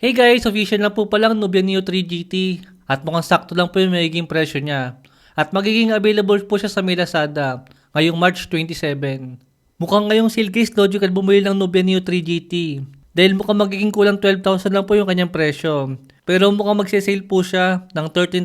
Hey guys, official na po palang Nubia Neo 3 GT at mukhang sakto lang po yung magiging presyo niya. At magiging available po siya sa may Lazada ngayong March 27. Mukhang ngayong sale guys, logical bumili ng Nubia Neo 3 GT. Dahil mukhang magiging kulang 12,000 lang po yung kanyang presyo. Pero mukhang magsisale po siya ng 13,000.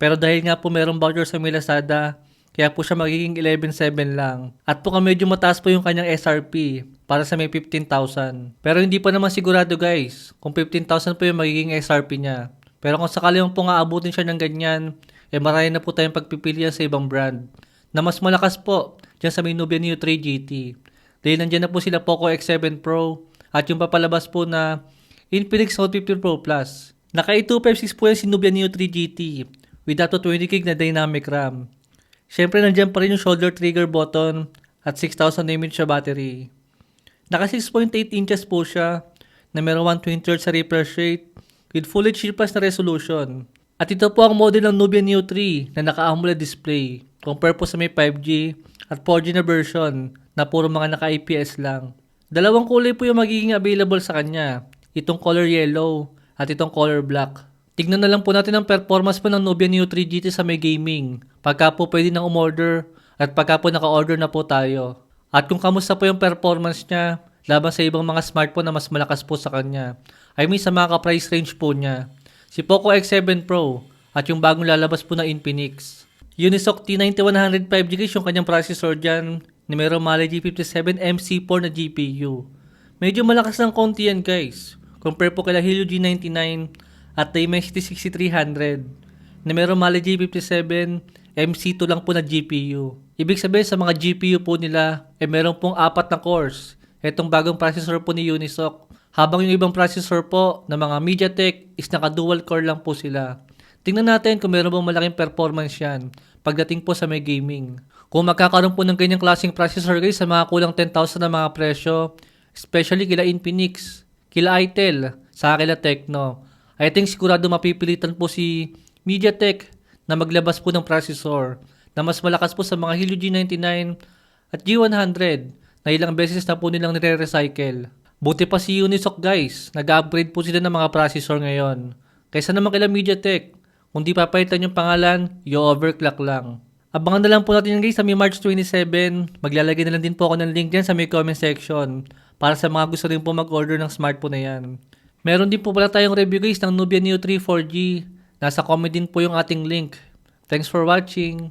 Pero dahil nga po merong voucher sa may Lazada, kaya po siya magiging 11,700 lang. At mukhang medyo mataas po yung kanyang SRP para sa may 15,000. Pero hindi pa naman sigurado guys kung 15,000 po yung magiging SRP niya. Pero kung sakali mo po nga abutin siya ng ganyan, marami na po tayong pagpipilian sa ibang brand na mas malakas po dyan sa may Nubia Neo 3 GT. Dahil nandyan na po sila Poco X7 Pro at yung papalabas po na Infinix Hot 50 Pro Plus. Naka 256 po yan si Nubia Neo 3 GT with up to 20GB na dynamic RAM. Syempre nandyan pa rin yung shoulder trigger button at 6,000 mAh siya battery. Naka 6.8 inches po siya na meron 1/20 sa refresh rate with Full HD Plus na resolution. At ito po ang model ng Nubia Neo 3 na naka-AMOLED display compare po sa may 5G at 4G na version na puro mga naka-IPS lang. Dalawang kulay po yung magiging available sa kanya. Itong color yellow at itong color black. Tignan na lang po natin ang performance po ng Nubia Neo 3 GT sa may gaming. Pagka po pwede nang umorder at pagka po naka-order na po tayo. At kung kamusta po yung performance niya laban sa ibang mga smartphone na mas malakas po sa kanya. I mean sa mga ka-price range po niya. Si Poco X7 Pro at yung bagong lalabas po na Infinix. Unisoc T9100 5GB yung kanyang processor dyan na mayroong Mali G57 MC4 na GPU. Medyo malakas ng konti yan guys. Compare po kay Helio G99 at Dimensity 6300 na mayroong Mali G57 MC2 lang po na GPU. Ibig sabihin sa mga GPU po nila meron pong 4 na cores. Itong bagong processor po ni Unisoc. Habang yung ibang processor po na mga MediaTek is naka dual core lang po sila. Tingnan natin kung meron bang malaking performance yan pagdating po sa may gaming. Kung magkakaroon po ng ganyang klaseng processor guys sa mga kulang 10,000 na mga presyo, especially kila Infinix, kila Itel, sa kila Tecno, I think sigurado mapipilitan po si MediaTek na maglabas po ng processor na mas malakas po sa mga Helio G99 at G100 na ilang beses na po nilang nire-recycle. Buti pa si Unisoc guys, nag-upgrade po sila ng mga processor ngayon. Kaysa naman kila MediaTek, kung di papalitan yung pangalan, i-overclock lang. Abangan na lang po natin yan guys sa may March 27. Maglalagay na lang din po ako ng link dyan sa may comment section para sa mga gusto rin po mag-order ng smartphone na yan. Meron din po pala tayong review guys ng Nubia Neo 3 4G. Nasa comment din po yung ating link. Thanks for watching.